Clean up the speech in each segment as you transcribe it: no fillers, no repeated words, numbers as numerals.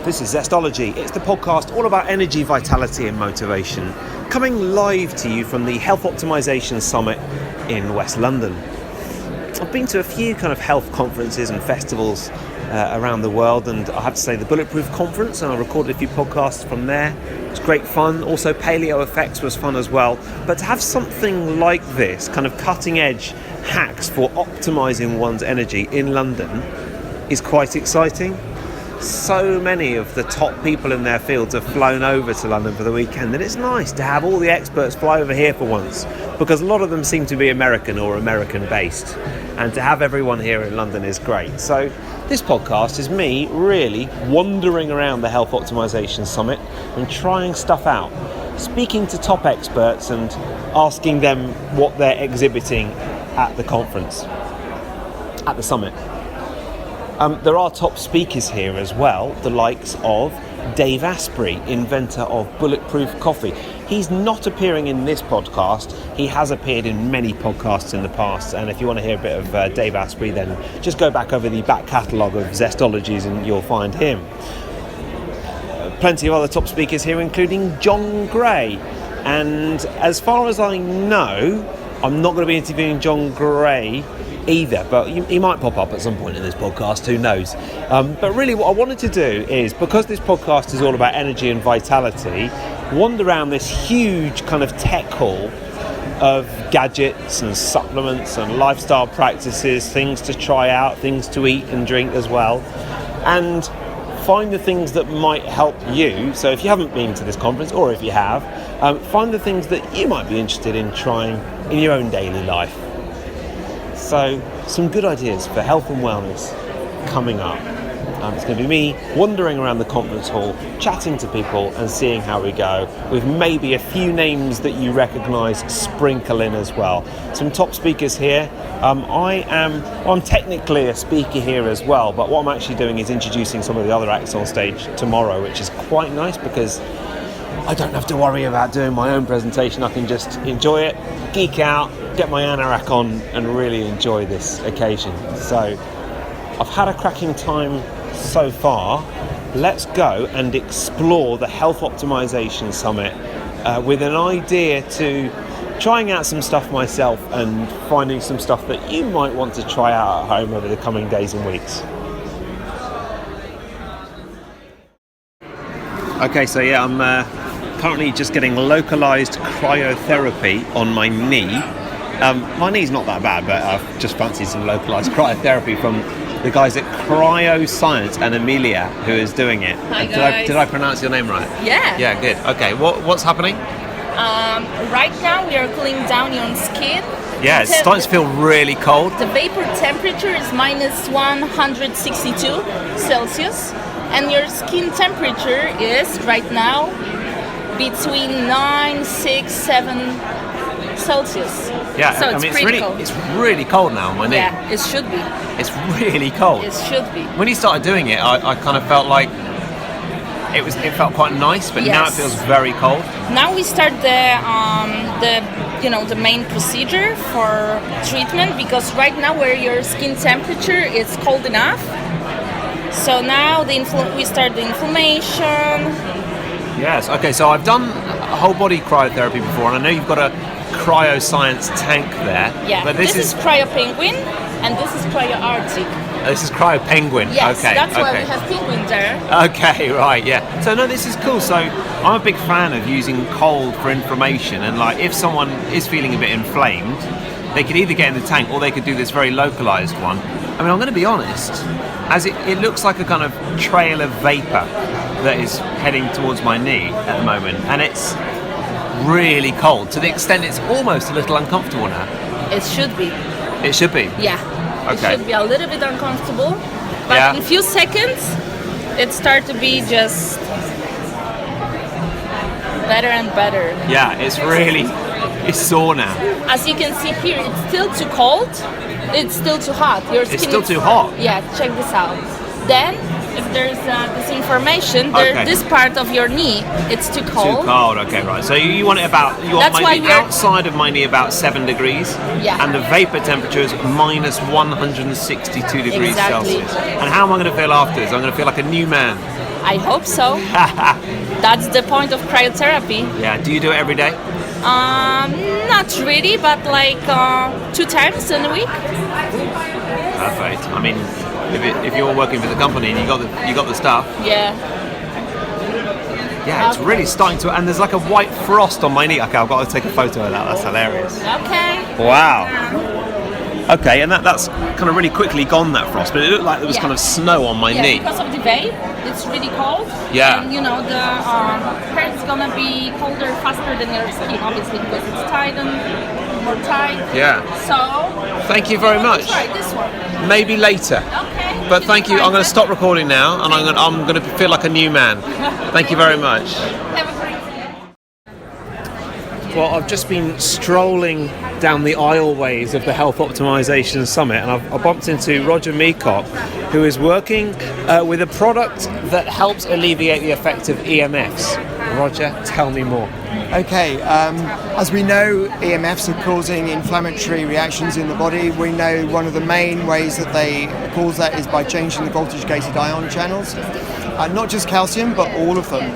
This is Zestology. It's the podcast all about energy, vitality and motivation, coming live to you from the Health Optimisation Summit in West London. I've been to a few kind of health conferences and festivals around the world, and I have to say the Bulletproof Conference, and I recorded a few podcasts from there. It was great fun. Also Paleo Effects was fun as well. But to have something like this, kind of cutting edge hacks for optimising one's energy in London is quite exciting. So many of the top people in their fields have flown over to London for the weekend, and it's nice to have all the experts fly over here for once, because a lot of them seem to be American or American based, and to have everyone here in London is great. So this podcast is me really wandering around the Health Optimisation Summit and trying stuff out, speaking to top experts and asking them what they're exhibiting at the conference, at the summit. There are top speakers here as well, the likes of Dave Asprey, inventor of Bulletproof Coffee. He's not appearing in this podcast. He has appeared in many podcasts in the past, and if you want to hear a bit of Dave Asprey, then just go back over the back catalogue of Zestologies and you'll find him. Plenty of other top speakers here, including Tim Gray. And as far as I know, I'm not going to be interviewing Tim Gray either, but he might pop up at some point in this podcast, who knows. But really what I wanted to do is, because this podcast is all about energy and vitality, wander around this huge kind of tech hall of gadgets and supplements and lifestyle practices, things to try out, things to eat and drink as well, and find the things that might help you. So if you haven't been to this conference, or if you have, find the things that you might be interested in trying in your own daily life. So, some good ideas for health and wellness coming up. It's going to be me wandering around the conference hall, chatting to people and seeing how we go, with maybe a few names that you recognise sprinkle in as well. Some top speakers here. I'm technically a speaker here as well, but what I'm actually doing is introducing some of the other acts on stage tomorrow, which is quite nice because I don't have to worry about doing my own presentation. I can just enjoy it, geek out, get my anorak on and really enjoy this occasion. So I've had a cracking time so far. Let's go and explore the Health Optimisation Summit with an idea to trying out some stuff myself and finding some stuff that you might want to try out at home over the coming days and weeks. Okay, so yeah, I'm currently just getting localised cryotherapy on my knee. My knee's not that bad, but I've just fancied some localised cryotherapy from the guys at Cryoscience and Amelia, who is doing it. Hi guys. Did I pronounce your name right? Yeah. Yeah, good. Okay, what's happening? Right now we are cooling down your skin. Yeah, it's starting to feel really cold. The vapor temperature is minus 162 Celsius, and your skin temperature is right now between 9, 6, 7 Celsius. Yeah, so it's really cold now on my knee. Yeah, it should be. It's really cold. It should be. When you started doing it, I kind of felt like it felt quite nice, but now it feels very cold. Now we start the main procedure for treatment, because right now where your skin temperature is cold enough. So now we start the inflammation. Yes. Okay. So I've done a whole body cryotherapy before, and I know you've got a Cryoscience tank there. Yeah. But this is Cryo Penguin, and this is Cryo Arctic. This is Cryo Penguin. Yes. Okay. That's why we have penguin there. Okay. Right. Yeah. So no, this is cool. So I'm a big fan of using cold for inflammation, and like if someone is feeling a bit inflamed, they could either get in the tank or they could do this very localized one. I mean, I'm going to be honest, as it looks like a kind of trail of vapor that is heading towards my knee at the moment, and it's really cold to the extent it's almost a little uncomfortable now. It should be. It should be? Yeah. Okay. It should be a little bit uncomfortable, but in a few seconds it starts to be just better and better. Yeah, it's sore now. As you can see here, it's still too cold, it's still too hot. Your skin It's still too hot? Yeah, check this out. Then, if there's this information, this part of your knee, it's too cold. Too cold, okay, right. So you want it maybe outside of my knee about 7 degrees, and the vapor temperature is minus 162 degrees Celsius. And how am I going to feel afterwards? I'm going to feel like a new man. I hope so. That's the point of cryotherapy. Yeah. Do you do it every day? Not really, but like 2 times in a week. Perfect. I mean, if you're working for the company and you got the stuff. Yeah. Yeah, it's really starting to, and there's like a white frost on my knee. Okay, I've got to take a photo of that. That's hilarious. Okay. Wow. Okay, and that's kind of really quickly gone, that frost, but it looked like there was kind of snow on my knee. Because of the vape, it's really cold. Yeah. And the hair is gonna be colder faster than your skin, obviously, because it's tight and more tight. Yeah. So. Thank you very much. Try this one. Maybe later. Okay. But thank you. I'm going to stop recording now, and I'm going to feel like a new man. Thank you very much. Have a great day. Well, I've just been strolling down the aisleways of the Health Optimisation Summit, and I've bumped into Roger Meacock, who is working with a product that helps alleviate the effect of EMFs. Roger, tell me more. Okay, as we know, EMFs are causing inflammatory reactions in the body. We know one of the main ways that they cause that is by changing the voltage-gated ion channels. Not just calcium, but all of them.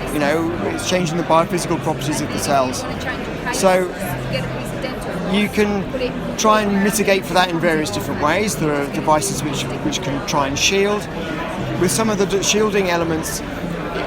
It's changing the biophysical properties of the cells. So you can try and mitigate for that in various different ways. There are devices which can try and shield. With some of the shielding elements,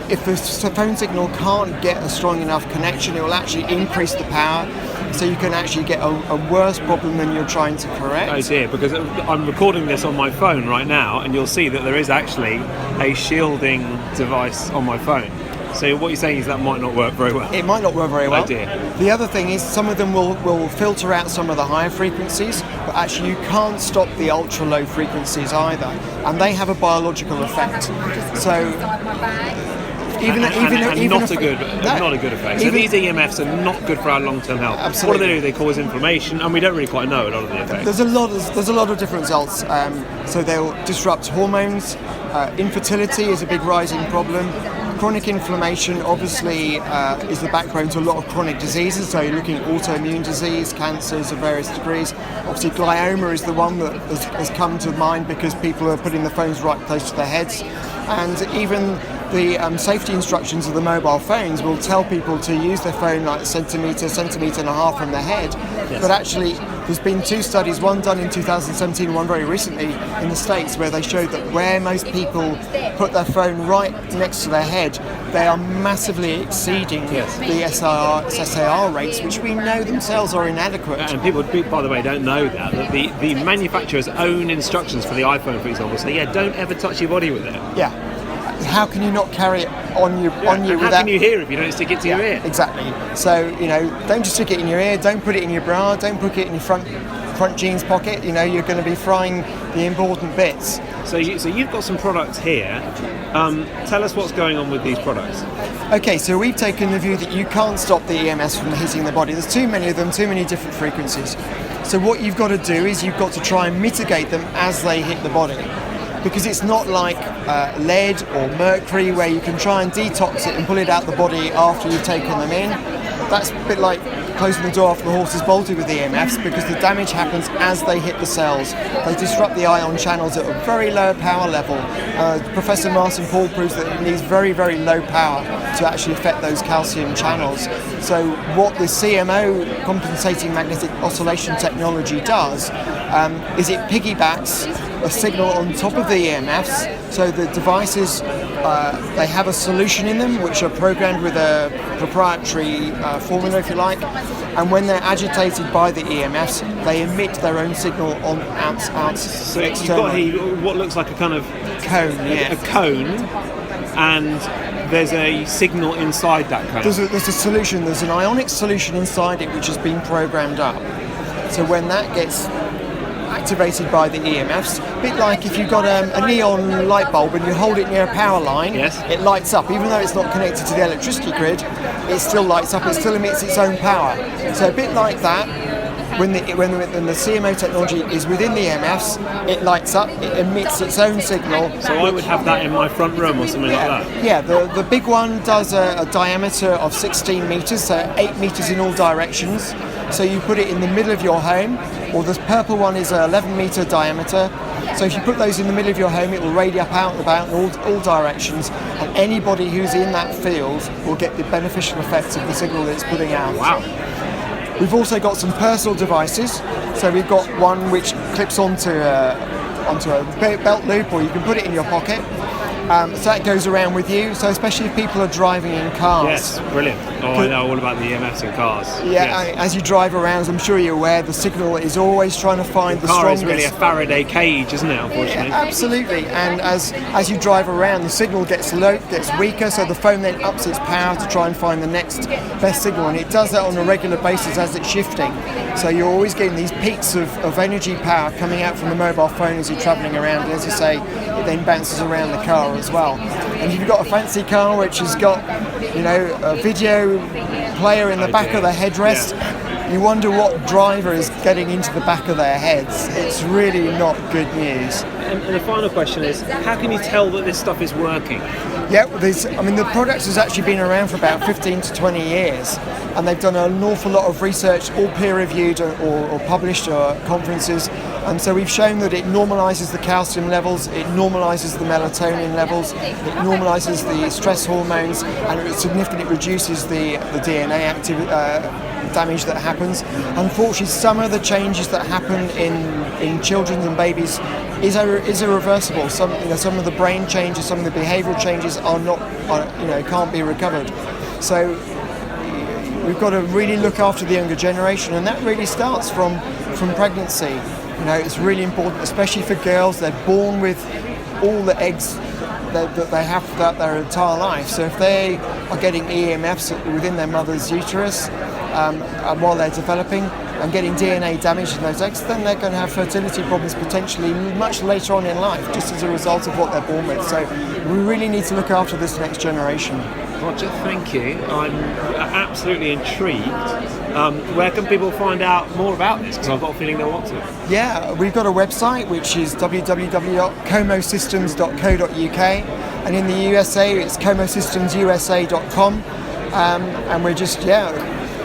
if the phone signal can't get a strong enough connection, it will actually increase the power, so you can actually get a worse problem than you're trying to correct. Oh dear, because I'm recording this on my phone right now, and you'll see that there is actually a shielding device on my phone. So what you're saying is that might not work very well. It might not work very well. Oh dear. The other thing is some of them will filter out some of the higher frequencies, but actually you can't stop the ultra low frequencies either, and they have a biological effect. So not a good effect. So these EMFs are not good for our long-term health. Absolutely. What do? They cause inflammation, and we don't really quite know a lot of the effects. There's a lot of different results. So they'll disrupt hormones. Infertility is a big rising problem. Chronic inflammation obviously is the backbone to a lot of chronic diseases. So you're looking at autoimmune disease, cancers of various degrees. Obviously glioma is the one that has come to mind because people are putting the phones right close to their heads. And even the safety instructions of the mobile phones will tell people to use their phone like a centimetre and a half from their head. Yes. But actually, there's been 2 studies, one done in 2017 and one very recently in the States, where they showed that where most people put their phone right next to their head, they are massively exceeding the SAR rates, which we know themselves are inadequate. And people, by the way, don't know that the manufacturer's own instructions for the iPhone, for example, say, don't ever touch your body with it. Yeah. How can you not carry it on you without? How can you hear if you don't stick it to your ear? Exactly. So don't just stick it in your ear. Don't put it in your bra. Don't put it in your front jeans pocket. You're going to be frying the important bits. So you've got some products here. Tell us what's going on with these products. Okay, so we've taken the view that you can't stop the EMS from hitting the body. There's too many of them, too many different frequencies. So what you've got to do is you've got to try and mitigate them as they hit the body. Because it's not like lead or mercury where you can try and detox it and pull it out the body after you've taken them in. That's a bit like closing the door after the horse is bolted with EMFs, because the damage happens as they hit the cells. They disrupt the ion channels at a very low power level. Professor Martin Paul proves that it needs very, very low power to actually affect those calcium channels. So what the CMO, compensating magnetic oscillation technology, does is it piggybacks a signal on top of the EMFs. So the devices, they have a solution in them which are programmed with a proprietary formula, if you like, and when they're agitated by the EMFs, they emit their own signal out. So you've got here what looks like a kind of cone, a cone, and there's a signal inside that cone. There's a solution. There's an ionic solution inside it which has been programmed up. So when that gets activated by the EMFs, a bit like if you've got a neon light bulb and you hold it near a power line, yes, it lights up. Even though it's not connected to the electricity grid, it still lights up, it still emits its own power. So a bit like that, when the CMO technology is within the EMFs, it lights up, it emits its own signal. So I would have that in my front room or something like that? Yeah, the big one does a diameter of 16 metres, so 8 metres in all directions. So you put it in the middle of your home, or the purple one is an 11 metre diameter, So if you put those in the middle of your home, it will radiate out and about in all directions, and anybody who's in that field will get the beneficial effects of the signal that it's putting out. Wow. We've also got some personal devices. So we've got one which clips onto a belt loop, or you can put it in your pocket. So that goes around with you. So especially if people are driving in cars. Yes, brilliant. Oh, I know all about the EMFs in cars. Yeah, Yes. as you drive around, as I'm sure you're aware, the signal is always trying to find the car strongest. is really a Faraday cage, isn't it, unfortunately? Yeah, absolutely. And as you drive around, the signal gets weaker, so the phone then ups its power to try and find the next best signal, and it does that on a regular basis as it's shifting. So you're always getting these peaks of energy power coming out from the mobile phone as you're travelling around. And as you say, it then bounces around the car as well. And if you've got a fancy car which has got, a video player in the back of the headrest, you wonder what driver is getting into the back of their heads. It's really not good news. And the final question is, how can you tell that this stuff is working? Yeah, the product has actually been around for about 15 to 20 years, and they've done an awful lot of research, all peer-reviewed or published at conferences, and so we've shown that it normalises the calcium levels, it normalises the melatonin levels, it normalises the stress hormones, and it significantly reduces the DNA damage that happens. Unfortunately, some of the changes that happen in children and babies is irreversible. Some of the brain changes, some of the behavioural changes can't be recovered. So we've got to really look after the younger generation, and that really starts from pregnancy. It's really important, especially for girls. They're born with all the eggs that they have throughout their entire life. So if they are getting EMFs within their mother's uterus while they're developing and getting DNA damage in those eggs, then they're going to have fertility problems potentially much later on in life, just as a result of what they're born with. So we really need to look after this next generation. Roger, thank you. I'm absolutely intrigued. Where can people find out more about this? Because I've got a feeling they want to. Yeah, we've got a website which is www.comosystems.co.uk, and in the USA it's comosystemsusa.com, and we're just,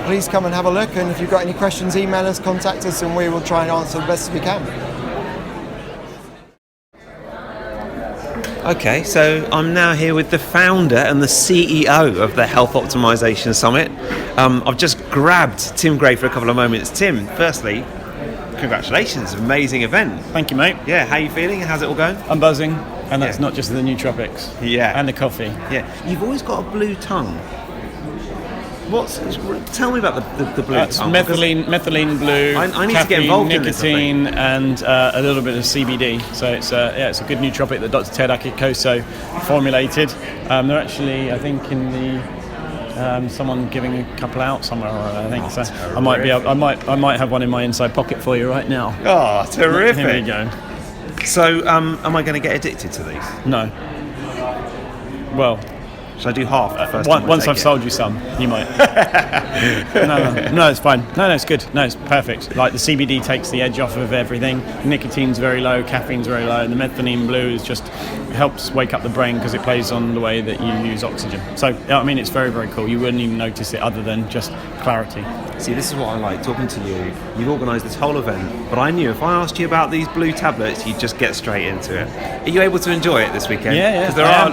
please come and have a look, and if you've got any questions, email us, contact us, and we will try and answer the best we can. Okay, so I'm now here with the founder and the CEO of the Health Optimisation Summit. I've just grabbed Tim Gray for a couple of moments. Tim, firstly, congratulations, amazing event. Thank you, mate. Yeah, how are you feeling? How's it all going? I'm buzzing, and that's not just the nootropics. Yeah. And the coffee. Yeah. You've always got a blue tongue. Tell me about the blue tongue. Methylene Blue. I need caffeine, to get involved nicotine, in this, and a little bit of CBD. So it's a good nootropic that Dr. Ted Akikoso formulated. They're actually, I think, in the someone giving a couple out somewhere. I think so. I might have one in my inside pocket for you right now. Oh, terrific! Here we go. So, am I going to get addicted to these? No. Well. Should I do half the first time? Once I've sold you some, you might. No, it's fine. No, it's good. No, it's perfect. Like the CBD takes the edge off of everything. Nicotine's very low, caffeine's very low, and the methylene blue is just helps wake up the brain because it plays on the way that you use oxygen. So, it's very, very cool. You wouldn't even notice it other than just clarity. See, this is what I like, talking to you. You've organised this whole event, but I knew if I asked you about these blue tablets, you'd just get straight into it. Are you able to enjoy it this weekend? Yeah. Because there are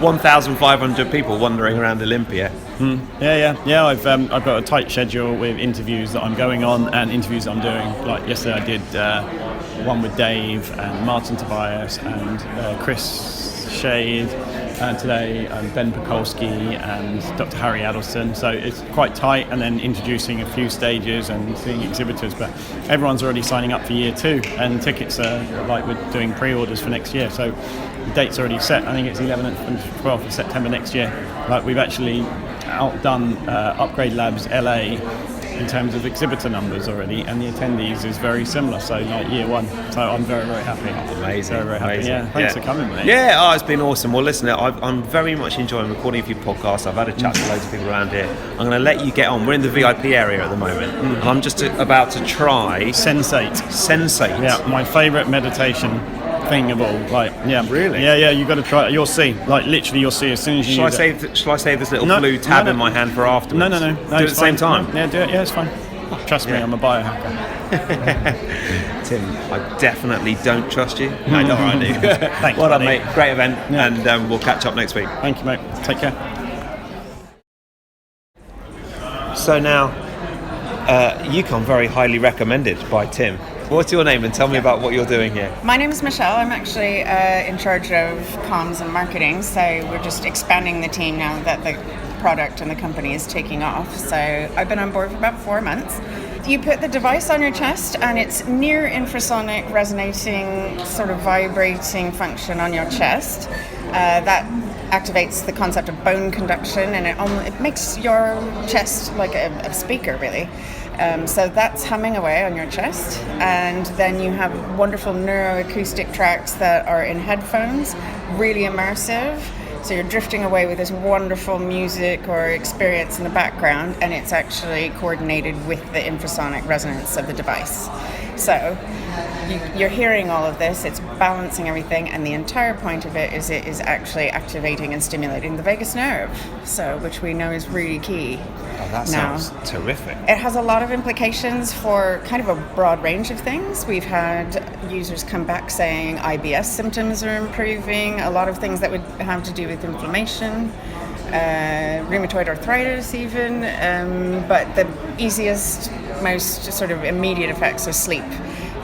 1,500 people wandering around Olympia. Yeah. I've got a tight schedule with interviews that I'm going on and interviews that I'm doing. Like yesterday, I did one with Dave and Martin Tobias and Chris Shade. And today, Ben Pekolsky and Dr. Harry Adelson. So it's quite tight, and then introducing a few stages and seeing exhibitors. But everyone's already signing up for year 2, and tickets are we're doing pre-orders for next year. So the date's already set. I think it's 11th and 12th of September next year. We've actually outdone Upgrade Labs LA in terms of exhibitor numbers already, and the attendees is very similar, so year 1. So I'm very, very happy. Amazing. Very, very happy. Amazing. Yeah, thanks for coming, mate. Yeah, it's been awesome. Well, listen, I'm very much enjoying recording a few podcasts. I've had a chat to loads of people around here. I'm going to let you get on. We're in the VIP area at the moment, and I'm just about to try Sensate. Yeah, my favourite meditation thing of all. Really? Yeah, you got to try it. You'll see. Literally, you'll see as soon as you use it. Shall I save this little blue tab in my hand for afterwards? No. Do it at the same time? Yeah, do it. Yeah, it's fine. Trust me, I'm a biohacker. Tim, I definitely don't trust you. No, no, I do. Thanks, Well done, buddy. mate. Great event, Yeah. and we'll catch up next week. Thank you, mate. Take care. So now, you come very highly recommended by Tim. What's your name, and tell me about what you're doing here? My name is Michelle. I'm actually in charge of comms and marketing, so we're just expanding the team now that the product and the company is taking off. So I've been on board for about 4 months. You put the device on your chest and it's near infrasonic resonating, sort of vibrating function on your chest. That activates the concept of bone conduction, and it makes your chest like a speaker, really. So that's humming away on your chest, and then you have wonderful neuroacoustic tracks that are in headphones, really immersive. So you're drifting away with this wonderful music or experience in the background, and it's actually coordinated with the infrasonic resonance of the device. So you're hearing all of this, it's balancing everything, and the entire point of it is actually activating and stimulating the vagus nerve, so which we know is really key. Oh, that sounds terrific. It has a lot of implications for kind of a broad range of things. We've had users come back saying IBS symptoms are improving, a lot of things that would have to do with inflammation, rheumatoid arthritis even, but the easiest, most sort of immediate effects are sleep,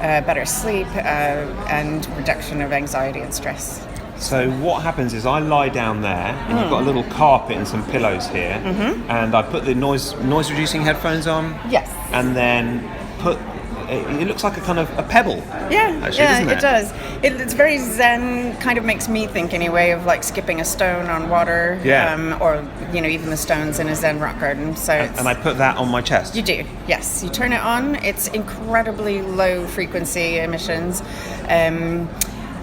better sleep, and reduction of anxiety and stress. So what happens is I lie down there, and you've got a little carpet and some pillows here, and I put the noise reducing headphones on. Yes. And then it looks like a kind of a pebble. Yeah, actually, doesn't it? It does. It's very zen, kind of makes me think anyway of like skipping a stone on water, or even the stones in a zen rock garden. So And I put that on my chest. You do, yes. You turn it on. It's incredibly low frequency emissions.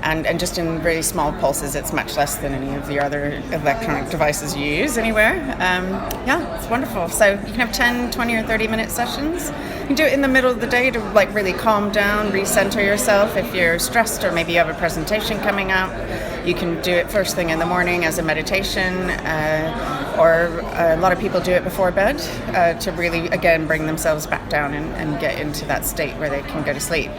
And just in very small pulses, it's much less than any of the other electronic devices you use anywhere. It's wonderful. So you can have 10, 20 or 30 minute sessions. You can do it in the middle of the day to like really calm down, recenter yourself. If you're stressed or maybe you have a presentation coming up, you can do it first thing in the morning as a meditation, or a lot of people do it before bed to really, again, bring themselves back down and get into that state where they can go to sleep.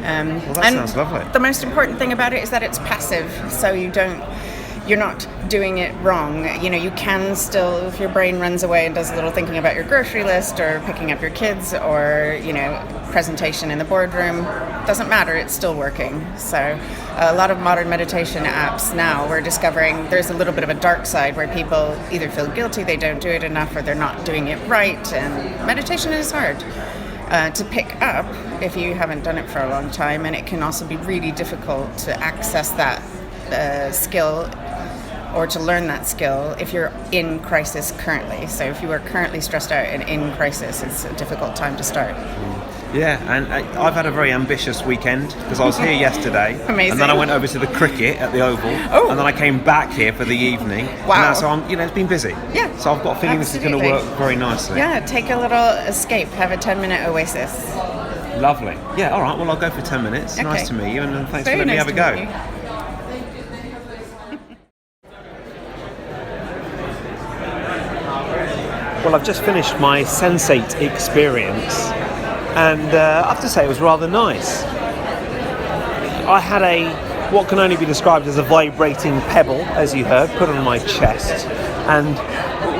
Well, that sounds lovely. The most important thing about it is that it's passive, so you're not doing it wrong. You can still, if your brain runs away and does a little thinking about your grocery list or picking up your kids or, presentation in the boardroom, doesn't matter, it's still working. So a lot of modern meditation apps now, we're discovering there's a little bit of a dark side where people either feel guilty they don't do it enough or they're not doing it right, and meditation is hard to pick up if you haven't done it for a long time, and it can also be really difficult to access that skill or to learn that skill if you're in crisis currently. So if you are currently stressed out and in crisis, it's a difficult time to start. Yeah, and I've had a very ambitious weekend because I was here yesterday. Amazing. And then I went over to the cricket at the Oval. Oh. And then I came back here for the evening. Wow. And so it's been busy. Yeah. So I've got a feeling this is going to work very nicely. Yeah, take a little escape, have a 10-minute oasis. Lovely. Yeah, all right, well, I'll go for 10 minutes. Okay. Nice to meet you, and thanks Very for letting nice me to have a meet go. you. Well, I've just finished my Sensate experience, and I have to say it was rather nice. I had what can only be described as a vibrating pebble, as you heard, put on my chest, and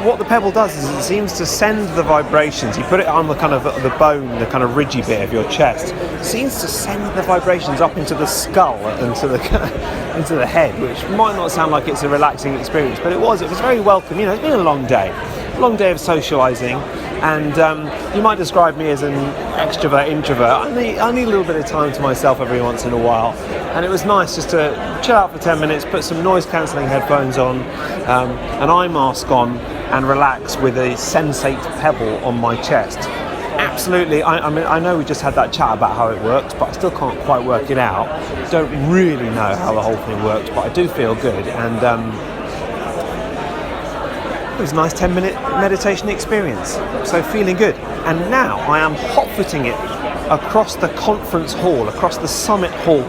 what the pebble does is it seems to send the vibrations. You put it on the kind of the bone, the kind of ridgy bit of your chest. It seems to send the vibrations up into the skull and into the head, which might not sound like it's a relaxing experience, but it was very welcome. It's been a long day of socialising, and you might describe me as an extrovert, introvert. I need a little bit of time to myself every once in a while, and it was nice just to chill out for 10 minutes, put some noise-cancelling headphones on, an eye mask on, and relax with a Sensate pebble on my chest. Absolutely, I know we just had that chat about how it works, but I still can't quite work it out. Don't really know how the whole thing works, but I do feel good, and it was a nice 10-minute meditation experience, so feeling good. And now I am hot-footing it across the conference hall, across the summit hall,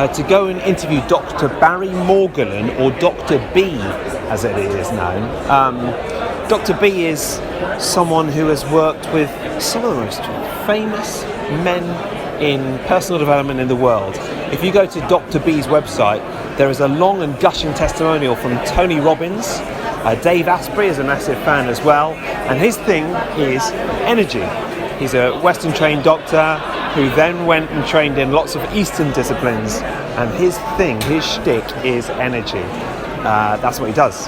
to go and interview Dr. Barry Morgullen, or Dr. B, as it is known. Dr. B is someone who has worked with some of the most famous men in personal development in the world. If you go to Dr. B's website, there is a long and gushing testimonial from Tony Robbins. Dave Asprey is a massive fan as well, and his thing is energy. He's a Western trained doctor who then went and trained in lots of Eastern disciplines, and his thing, his shtick is energy. That's what he does.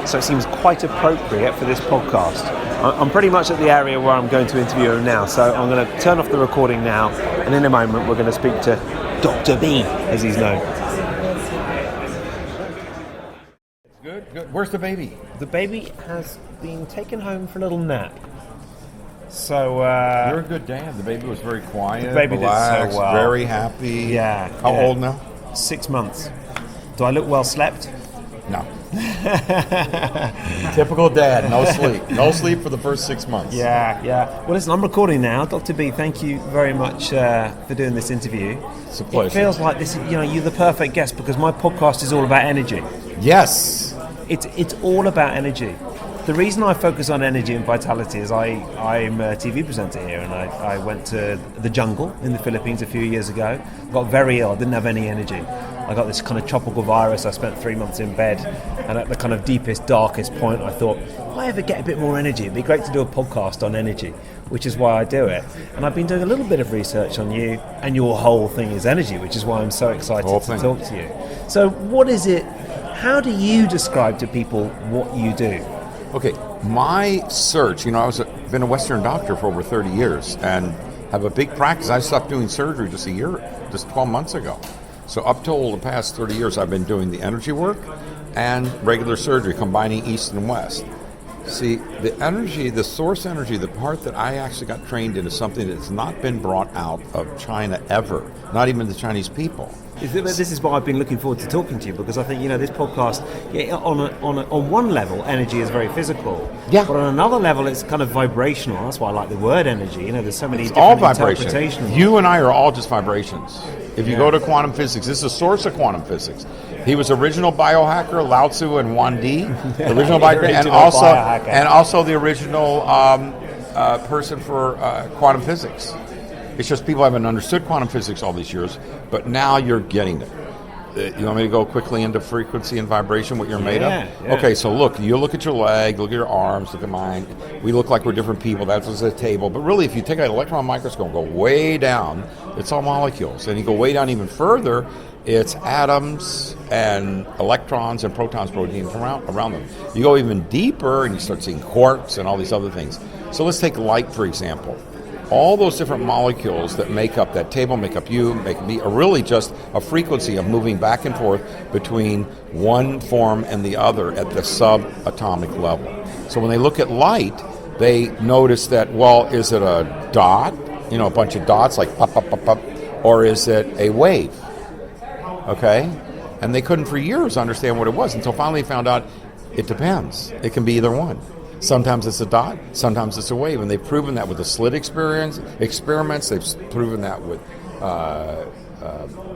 So it seems quite appropriate for this podcast. I'm pretty much at the area where I'm going to interview him now, so I'm going to turn off the recording now, and in a moment we're going to speak to Dr. B, as he's known. Good. Where's the baby? The baby has been taken home for a little nap. So You're a good dad. The baby was very quiet, the baby relaxed, did so well. very happy. Yeah. How old now? 6 months. Do I look well slept? No. Typical dad. No sleep. No sleep for the first 6 months. Yeah. Well, listen, I'm recording now. Dr. B, thank you very much for doing this interview. It's a pleasure. It feels like this. You're the perfect guest because my podcast is all about energy. Yes. It's all about energy. The reason I focus on energy and vitality is I'm a TV presenter here, and I went to the jungle in the Philippines a few years ago. Got very ill. I didn't have any energy. I got this kind of tropical virus. I spent 3 months in bed, and at the kind of deepest, darkest point, I thought, if I ever get a bit more energy, it'd be great to do a podcast on energy, which is why I do it. And I've been doing a little bit of research on you, and your whole thing is energy, which is why I'm so excited to talk to you. So what is it? How do you describe to people what you do? Okay, my search, I've been a Western doctor for over 30 years and have a big practice. I stopped doing surgery just 12 months ago. So up till the past 30 years, I've been doing the energy work and regular surgery, combining East and West. See, the energy, the source energy, the part that I actually got trained in is something that's not been brought out of China ever, not even the Chinese people. This is why I've been looking forward to talking to you, because I think this podcast, on one level, energy is very physical. Yeah. But on another level, it's kind of vibrational. That's why I like the word energy. There's so many all different vibration. interpretations. You and I are all just vibrations. If you go to quantum physics, this is the source of quantum physics. He was original biohacker, Lao Tzu and Wan Di, original biohacker, and also the original person for quantum physics. It's just people haven't understood quantum physics all these years, but now you're getting it. You want me to go quickly into frequency and vibration, what you're made of? Yeah. Okay, so look at your leg, look at your arms, look at mine. We look like we're different people. That's what's at the table. But really, if you take an electron microscope and go way down, it's all molecules. And you go way down even further, it's atoms and electrons and protons, proteins around them. You go even deeper and you start seeing quarks and all these other things. So let's take light, for example. All those different molecules that make up that table, make up you, make me, are really just a frequency of moving back and forth between one form and the other at the subatomic level. So when they look at light, they notice that, well, is it a dot, a bunch of dots like pop, pop, pop, pop, or is it a wave? Okay? And they couldn't for years understand what it was until finally they found out it depends. It can be either one. Sometimes it's a dot, sometimes it's a wave, and they've proven that with the slit experiments. They've proven that with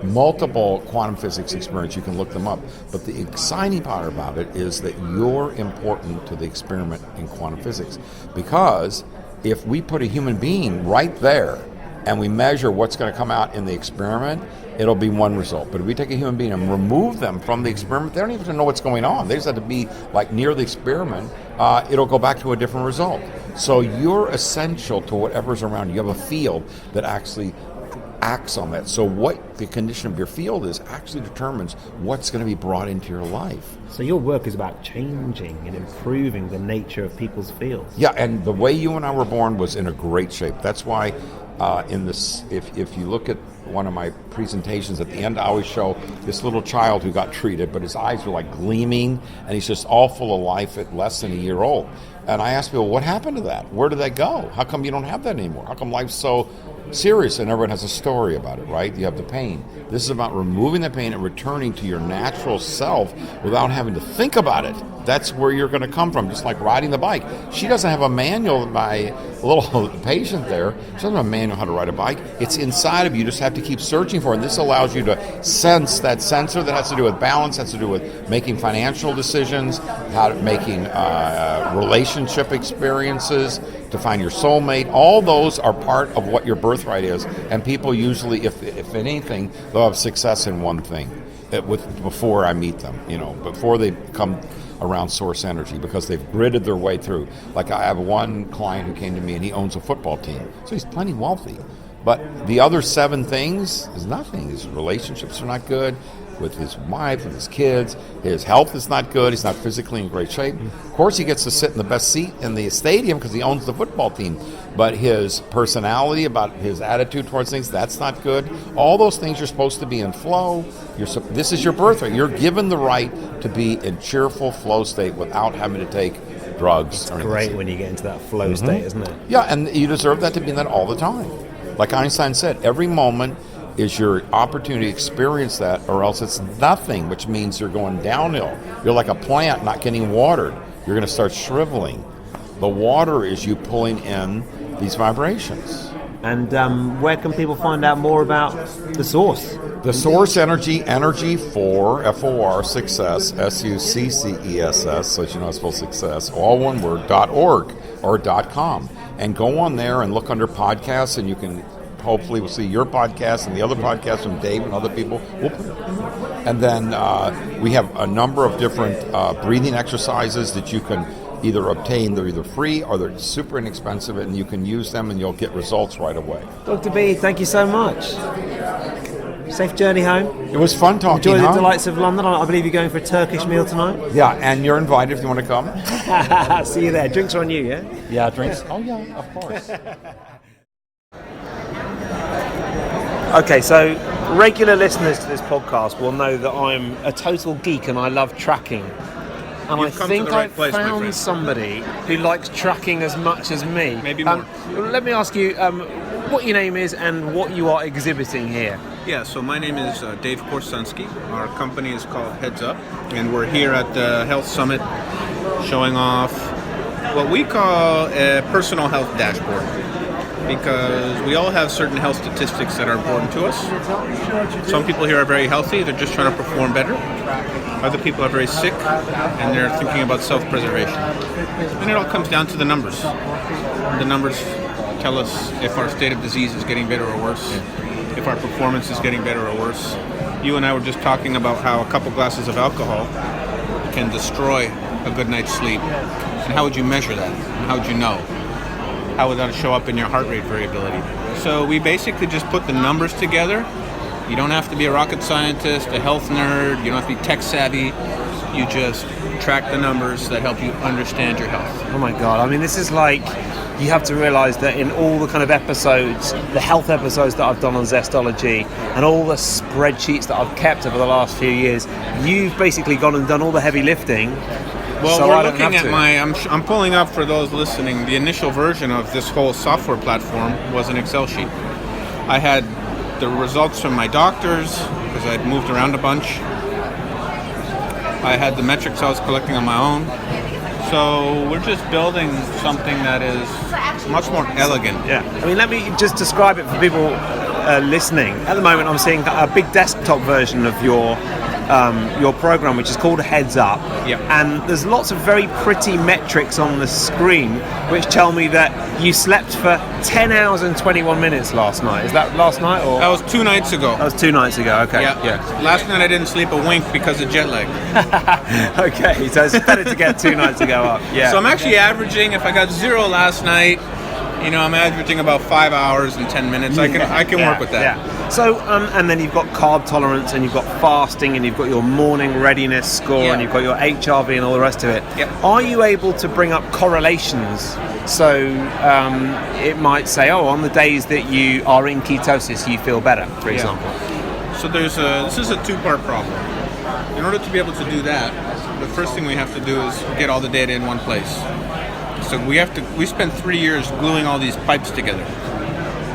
multiple quantum physics experiments. You can look them up. But the exciting part about it is that you're important to the experiment in quantum physics, because if we put a human being right there and we measure what's going to come out in the experiment, it'll be one result. But if we take a human being and remove them from the experiment, they don't even know what's going on. They just have to be like near the experiment. It'll go back to a different result. So you're essential to whatever's around you. You have a field that actually acts on that. So what the condition of your field is actually determines what's going to be brought into your life. So your work is about changing and improving the nature of people's fields. Yeah, and the way you and I were born was in a great shape. That's why if you look at one of my presentations at the end, I always show this little child who got treated, but his eyes were like gleaming, and he's just all full of life at less than a year old. And I asked people, what happened to that? Where did that go? How come you don't have that anymore? How come life's so serious? And everyone has a story about it, right? You have the pain. This is about removing the pain and returning to your natural self without having to think about it. That's where you're going to come from, just like riding the bike. She doesn't have a manual, my little patient there. She doesn't have a manual how to ride a bike. It's inside of you. You just have to keep searching for it. And this allows you to sense that sensor that has to do with balance, has to do with making financial decisions, making relational relationship experiences, to find your soulmate. All those are part of what your birthright is. And people usually, if anything, they'll have success in one thing before I meet them, before they come around source energy, because they've gritted their way through. Like I have one client who came to me and he owns a football team, so he's plenty wealthy. But the other 7 things is nothing. His relationships are not good with his wife, with his kids. His health is not good. He's not physically in great shape. Of course, he gets to sit in the best seat in the stadium because he owns the football team. But his personality, about his attitude towards things, that's not good. All those things you're supposed to be in flow. This is your birthright. You're given the right to be in cheerful flow state without having to take drugs. It's great when you get into that flow state, isn't it? Yeah, and you deserve that to be in that all the time. Like Einstein said, every moment is your opportunity to experience that, or else it's nothing, which means you're going downhill. You're like a plant not getting watered. You're going to start shriveling. The water is you pulling in these vibrations. And where can people find out more about the source? The source energy for FOR success, SUCCESS, so you know it's spelled success, all one word, .org or .com. And go on there and look under podcasts, and you can hopefully we'll see your podcast and the other podcasts from Dave and other people. We'll put it. And then we have a number of different breathing exercises that you can either obtain. They're either free or they're super inexpensive, and you can use them and you'll get results right away. Dr. B, thank you so much. Safe journey home. It was fun talking. Enjoy the delights of London. I believe you're going for a Turkish meal tonight. Yeah, and you're invited if you want to come. See you there. Drinks are on you, yeah? Yeah, drinks. Oh, yeah, of course. Okay, so regular listeners to this podcast will know that I'm a total geek and I love tracking. And I think I've found somebody who likes tracking as much as me. Maybe more. Let me ask you what your name is and what you are exhibiting here. Yeah, so my name is Dave Korsunsky. Our company is called Heads Up, and we're here at the Health Summit showing off what we call a personal health dashboard, because we all have certain health statistics that are important to us. Some people here are very healthy, they're just trying to perform better. Other people are very sick, and they're thinking about self-preservation. And it all comes down to the numbers. The numbers tell us if our state of disease is getting better or worse, if our performance is getting better or worse. You and I were just talking about how a couple glasses of alcohol can destroy a good night's sleep. And how would you measure that? And how would you know? How would that show up in your heart rate variability? So we basically just put the numbers together. You don't have to be a rocket scientist, a health nerd, you don't have to be tech savvy. You just track the numbers that help you understand your health. Oh my God, I mean, this is like, you have to realize that in all the kind of episodes, the health episodes that I've done on Zestology and all the spreadsheets that I've kept over the last few years, you've basically gone and done all the heavy lifting. Well, so we're looking at I'm pulling up for those listening, the initial version of this whole software platform was an Excel sheet. I had the results from my doctors, because I'd moved around a bunch. I had the metrics I was collecting on my own. So we're just building something that is much more elegant. Yeah. I mean, let me just describe it for people listening. At the moment, I'm seeing a big desktop version of your program, which is called Heads Up. Yeah. And there's lots of very pretty metrics on the screen which tell me that you slept for 10 hours and 21 minutes last night. Is that last night? Or That was 2 nights ago. That was 2 nights ago, okay. Yeah. Last night I didn't sleep a wink because of jet lag. Okay, so it's better to get 2 nights to go up. Yeah. So I'm actually averaging, if I got 0 last night, I'm averaging about 5 hours and 10 minutes. I can work with that. Yeah. So, and then you've got carb tolerance, and you've got fasting, and you've got your morning readiness score, and you've got your HRV and all the rest of it. Yep. Are you able to bring up correlations? So it might say, on the days that you are in ketosis, you feel better, for example. So this is a 2-part problem. In order to be able to do that, the first thing we have to do is get all the data in one place. So we spent 3 years gluing all these pipes together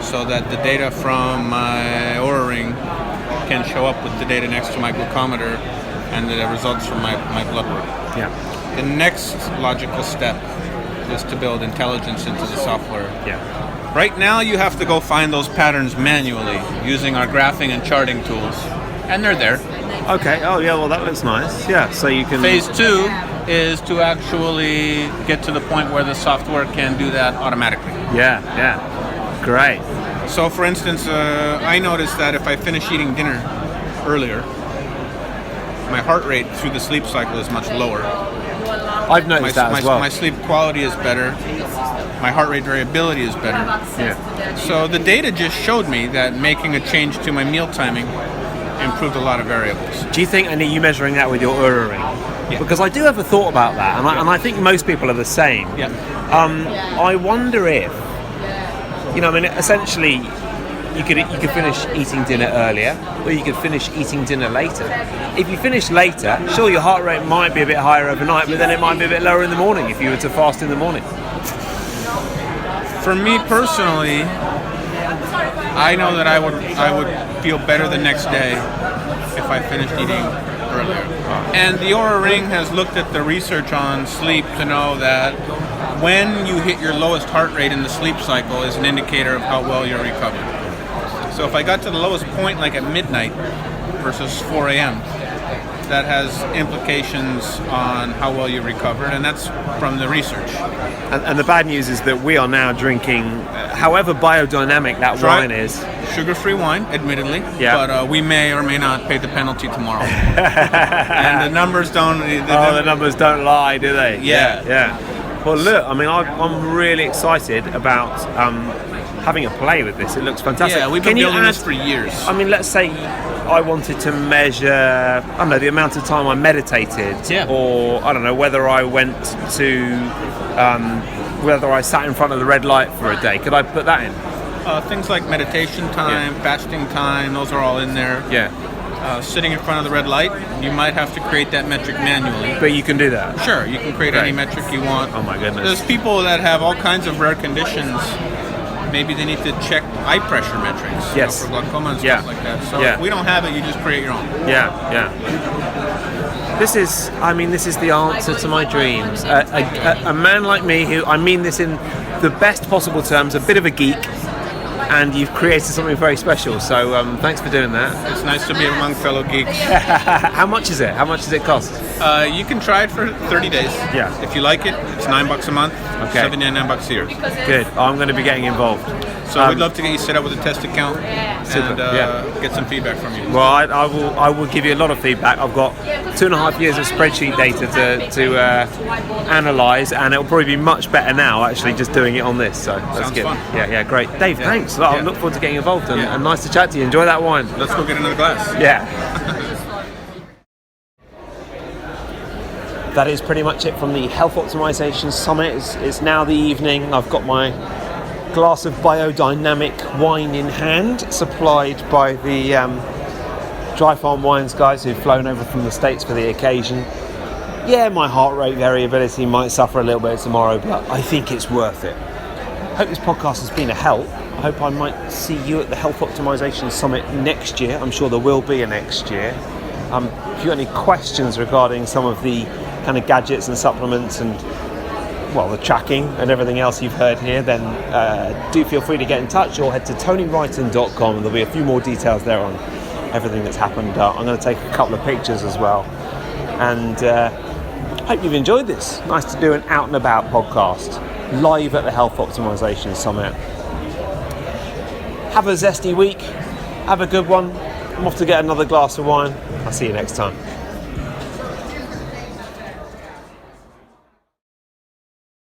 so that the data from my Oura Ring can show up with the data next to my glucometer and the results from my blood work. Yeah. The next logical step is to build intelligence into the software. Yeah. Right now you have to go find those patterns manually using our graphing and charting tools, and they're there. Okay. Oh yeah. Well, that looks nice. Yeah. So you can. Phase 2 is to actually get to the point where the software can do that automatically. Yeah. Great. So, for instance, I noticed that if I finish eating dinner earlier, my heart rate through the sleep cycle is much lower. I've noticed that as well. My sleep quality is better. My heart rate variability is better. Yeah. So the data just showed me that making a change to my meal timing improved a lot of variables. Do you think, and are you measuring that with your Oura ring? Yeah. Because I do have a thought about that, and I think most people are the same. Yeah. I wonder if, essentially, you could finish eating dinner earlier, or you could finish eating dinner later. If you finish later, sure, your heart rate might be a bit higher overnight, but then it might be a bit lower in the morning if you were to fast in the morning. For me personally, I know that I would feel better the next day if I finished eating earlier. And the Oura Ring has looked at the research on sleep to know that when you hit your lowest heart rate in the sleep cycle is an indicator of how well you're recovered. So if I got to the lowest point like at midnight versus 4 a.m., that has implications on how well you recovered, and that's from the research. And the bad news is that we are now drinking, however biodynamic that wine is. Sugar-free wine, admittedly, yeah. But we may or may not pay the penalty tomorrow. And the numbers don't... the numbers don't lie, do they? Yeah. Well, look, I'm really excited about having a play with this. It looks fantastic. Yeah, we've been building this for years. Let's say I wanted to measure, the amount of time I meditated, or whether I went to, whether I sat in front of the red light for a day. Could I put that in? Things like meditation time, fasting time, those are all in there. Yeah. Sitting in front of the red light, you might have to create that metric manually. But you can do that? Sure, you can create any metric you want. Oh my goodness. There's people that have all kinds of rare conditions. Maybe they need to check eye pressure metrics for glaucoma and stuff like that. So if we don't have it, you just create your own. Yeah. This is the answer to my dreams. A man like me who, I mean this in the best possible terms, a bit of a geek, and you've created something very special. So thanks for doing that. It's nice to be among fellow geeks. How much is it? How much does it cost? You can try it for 30 days. Yeah. If you like it, it's $9 a month. Okay. $79 a year. Good. I'm going to be getting involved. So we'd love to get you set up with a test account and get some feedback from you. Well, I will give you a lot of feedback. I've got 2.5 years of spreadsheet data to analyse, and it'll probably be much better now actually just doing it on this. So that's Sounds good. fun. Yeah, great. Dave, thanks. I look forward to getting involved and nice to chat to you. Enjoy that wine. Let's go get another glass. Yeah. That is pretty much it from the Health Optimisation Summit. It's now the evening. I've got my glass of biodynamic wine in hand, supplied by the Dry Farm Wines guys who've flown over from the States for the occasion. Yeah, my heart rate variability might suffer a little bit tomorrow, but I think it's worth it. I hope this podcast has been a help. I hope I might see you at the Health Optimisation Summit next year. I'm sure there will be a next year. If you've got any questions regarding some of the kind of gadgets and supplements and the tracking and everything else you've heard here, then do feel free to get in touch or head to TonyWrighton.com, and there'll be a few more details there on everything that's happened. I'm going to take a couple of pictures as well, and hope you've enjoyed this. Nice to do an out and about podcast live at the Health Optimisation Summit. Have a zesty week, have a good one. I'm off to get another glass of wine. I'll see you next time.